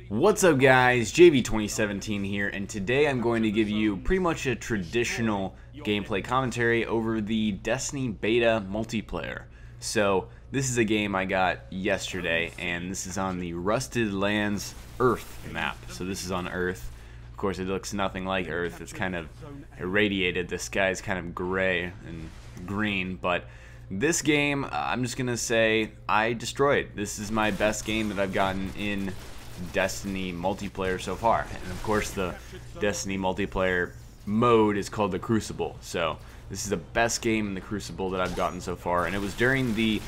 What's up guys, JV2017 here, and today I'm going to give you pretty much a traditional gameplay commentary over the Destiny beta multiplayer. So this is a game I got yesterday, and this is on the Rusted Lands Earth map. So this is on Earth. Of course it looks nothing like Earth, it's kind of irradiated. The sky's kind of gray and green, but this game, I'm just going to say I destroyed. This is my best game that I've gotten in Destiny multiplayer so far, and of course the Destiny multiplayer mode is called the Crucible. So this is the best game in the Crucible that I've gotten so far, and it was during the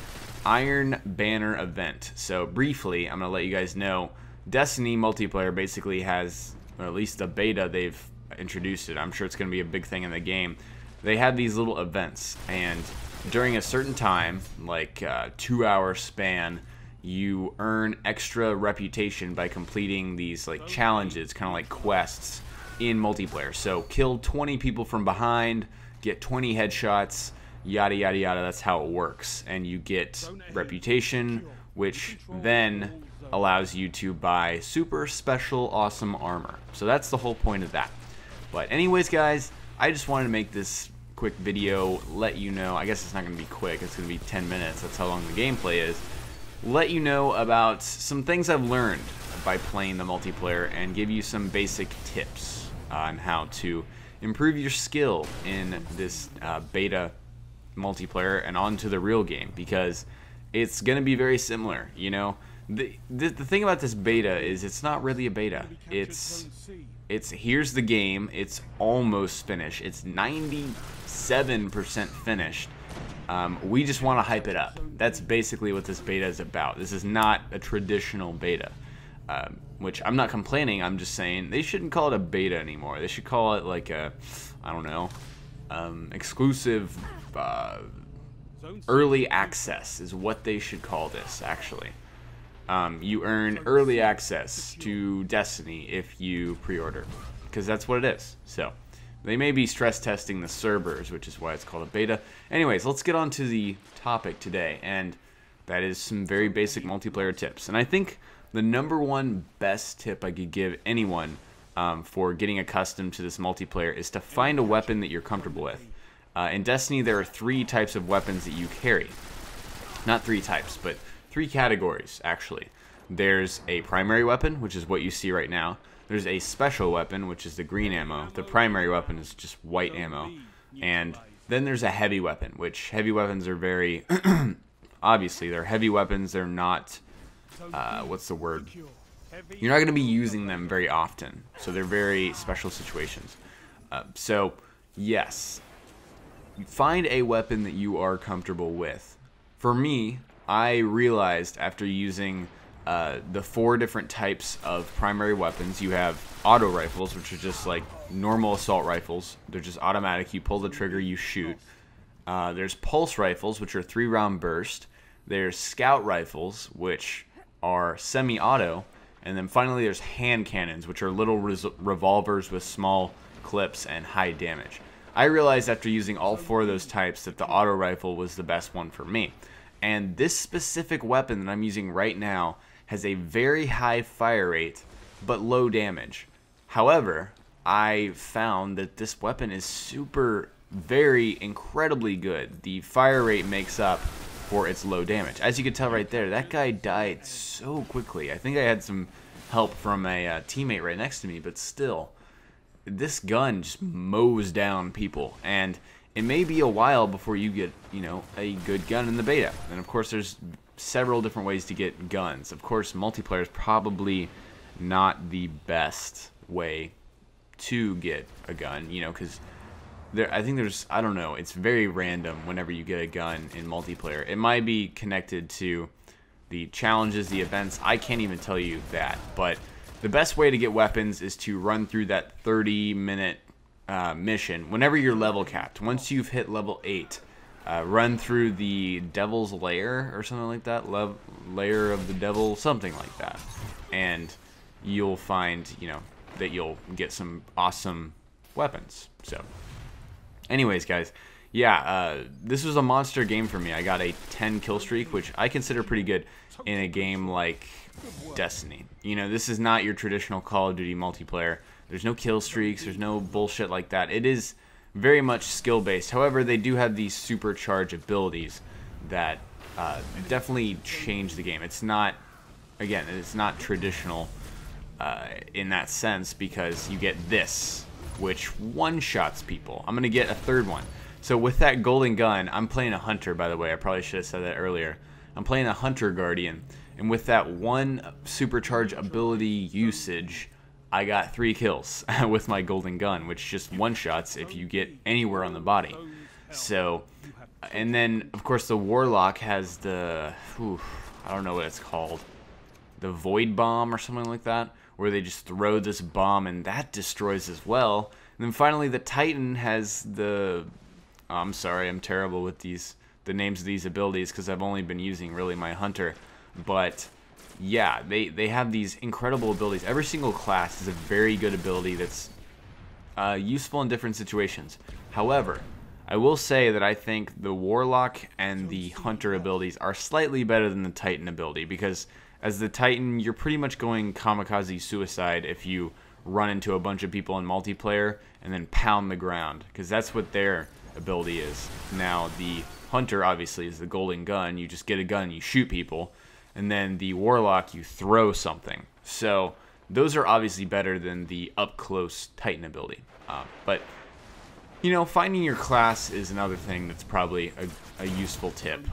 Iron Banner event. So briefly, I'm gonna let you guys know, Destiny multiplayer basically has, or at least the beta, they've introduced it. I'm sure it's gonna be a big thing in the game. They have these little events, and during a certain time, like a 2-hour span, you earn extra reputation by completing these like challenges, kind of like quests in multiplayer. So kill 20 people from behind, get 20 headshots, yada yada yada. That's how it works, and you get reputation, which then allows you to buy super special awesome armor. So that's the whole point of that. But anyways guys, I just wanted to make this quick video, let you know, I guess it's not going to be quick, it's going to be 10 minutes, that's how long the gameplay is. Let you know about some things I've learned by playing the multiplayer and give you some basic tips on how to improve your skill in this beta multiplayer and onto the real game, because it's going to be very similar. You know, the thing about this beta is it's not really a beta. It's here's the game. It's almost finished. It's 97% finished. We just want to hype it up. That's basically what this beta is about. This is not a traditional beta, which I'm not complaining. I'm just saying they shouldn't call it a beta anymore. They should call it like a, I don't know, exclusive early access is what they should call this, actually. You earn early access to Destiny if you pre-order, because that's what it is. So they may be stress testing the servers, which is why it's called a beta. Anyways, let's get on to the topic today, and that is some very basic multiplayer tips. And I think the #1 best tip I could give anyone for getting accustomed to this multiplayer is to find a weapon that you're comfortable with. In Destiny, there are 3 types of weapons that you carry. Not 3 types, but 3 categories, actually. There's a primary weapon, which is what you see right now. There's a special weapon, which is the green ammo. The primary weapon is just white ammo. And then there's a heavy weapon, which heavy weapons are very... obviously, they're heavy weapons. They're not... what's the word? You're not going to be using them very often. So they're very special situations. So, yes. Find a weapon that you are comfortable with. For me, I realized after using... the 4 different types of primary weapons. You have auto rifles, which are just like normal assault rifles. They're just automatic. You pull the trigger, you shoot. There's pulse rifles, which are 3-round burst. There's scout rifles, which are semi-auto. And then finally there's hand cannons, which are little revolvers with small clips and high damage. I realized after using all 4 of those types that the auto rifle was the best one for me. And this specific weapon that I'm using right now has a very high fire rate, but low damage. However, I found that this weapon is incredibly good. The fire rate makes up for its low damage. As you can tell right there, that guy died so quickly. I think I had some help from a teammate right next to me, but still, this gun just mows down people. And it may be a while before you get, you know, a good gun in the beta. And of course, there's several different ways to get guns. Of course, multiplayer is probably not the best way to get a gun, you know, because I think there's, I don't know, it's very random whenever you get a gun in multiplayer. It might be connected to the challenges, the events. I can't even tell you that. But the best way to get weapons is to run through that 30-minute mission whenever you're level capped. Once you've hit level 8, run through the Devil's Lair or something like that, Lair of the Devil, something like that, and you'll find, you know, that you'll get some awesome weapons. So anyways guys, yeah, this was a monster game for me. I got a 10 kill streak, which I consider pretty good in a game like Destiny. You know, this is not your traditional Call of Duty multiplayer. There's no kill streaks, there's no bullshit like that. It is very much skill-based. However, they do have these supercharged abilities that definitely change the game. It's not, again, it's not traditional in that sense, because you get this, which one-shots people. I'm going to get a third one. So with that golden gun, I'm playing a hunter, by the way. I probably should have said that earlier. I'm playing a hunter guardian, and with that one supercharged ability usage, I got 3 kills with my golden gun, which just one-shots if you get anywhere on the body. So, and then, of course, the Warlock has the, I don't know what it's called, the Void Bomb or something like that, where they just throw this bomb and that destroys as well. And then finally, the Titan has the, I'm sorry, I'm terrible with the names of these abilities because I've only been using really my hunter, but yeah, they have these incredible abilities. Every single class is a very good ability that's useful in different situations. However, I will say that I think the Warlock and the Hunter abilities are slightly better than the Titan ability, because as the Titan, you're pretty much going kamikaze suicide if you run into a bunch of people in multiplayer and then pound the ground, because that's what their ability is. Now, the Hunter, obviously, is the golden gun. You just get a gun and you shoot people. And then the Warlock, you throw something. So those are obviously better than the up-close Titan ability. But, you know, finding your class is another thing that's probably a useful tip.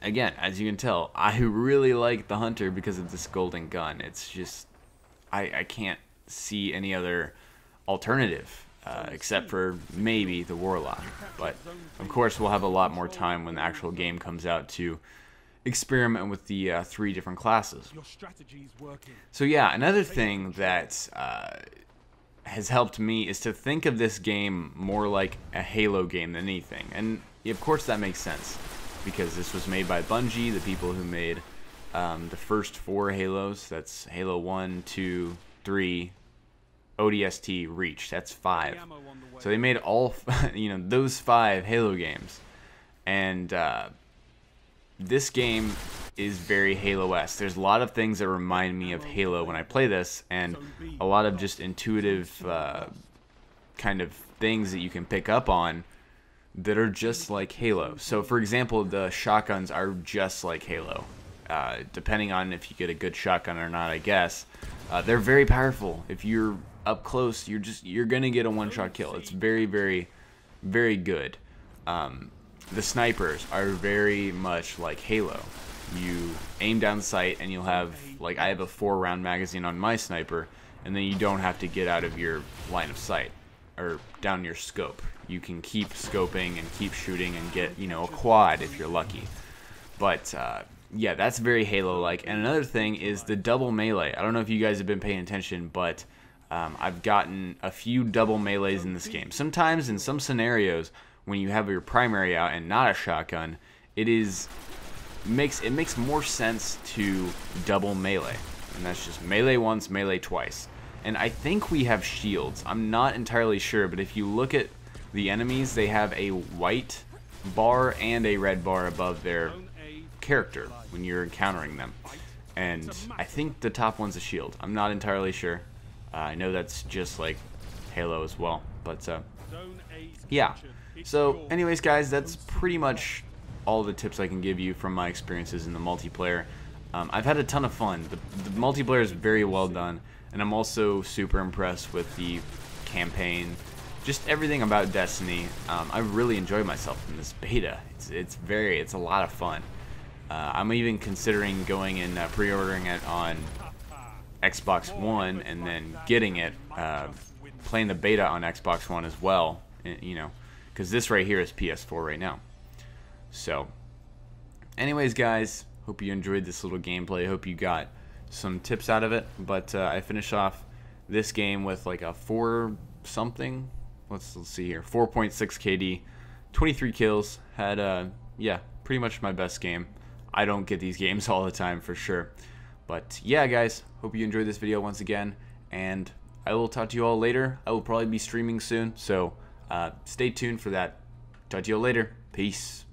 Again, as you can tell, I really like the Hunter because of this golden gun. It's just, I can't see any other alternative. Except for maybe the Warlock. But, of course, we'll have a lot more time when the actual game comes out to experiment with the 3 different classes. So, yeah, another thing that has helped me is to think of this game more like a Halo game than anything. And, of course, that makes sense, because this was made by Bungie, the people who made the first 4 Halos. That's Halo 1, 2, 3... ODST, Reach. That's 5. So they made all, those 5 Halo games, and this game is very Halo-esque. There's a lot of things that remind me of Halo when I play this, and a lot of just intuitive kind of things that you can pick up on that are just like Halo. So, for example, the shotguns are just like Halo. Depending on if you get a good shotgun or not, I guess. They're very powerful. If you're up close, you're gonna get a one-shot kill. It's very, very, very good. The snipers are very much like Halo. You aim down sight and you'll have, like, I have a 4-round magazine on my sniper, and then you don't have to get out of your line of sight or down your scope. You can keep scoping and keep shooting and get, a quad if you're lucky. But yeah, that's very Halo-like. And another thing is the double melee. I don't know if you guys have been paying attention, but I've gotten a few double melees in this game. Sometimes, in some scenarios, when you have your primary out and not a shotgun, it makes more sense to double melee. And that's just melee once, melee twice. And I think we have shields. I'm not entirely sure, but if you look at the enemies, they have a white bar and a red bar above their character when you're encountering them. And I think the top one's a shield. I'm not entirely sure. I know that's just like Halo as well, but yeah. So anyways, guys, that's pretty much all the tips I can give you from my experiences in the multiplayer. I've had a ton of fun. The multiplayer is very well done, and I'm also super impressed with the campaign, just everything about Destiny. I really enjoyed myself in this beta. It's a lot of fun. I'm even considering going and pre-ordering it on Xbox One and then getting it, playing the beta on Xbox One as well, because this right here is PS4 right now. So, anyways, guys, hope you enjoyed this little gameplay. Hope you got some tips out of it. But I finished off this game with like a 4-something. Let's see here, 4.6 KD, 23 kills. Had yeah, pretty much my best game. I don't get these games all the time for sure. But yeah, guys, hope you enjoyed this video once again, and I will talk to you all later. I will probably be streaming soon, so stay tuned for that Talk to you later. Peace.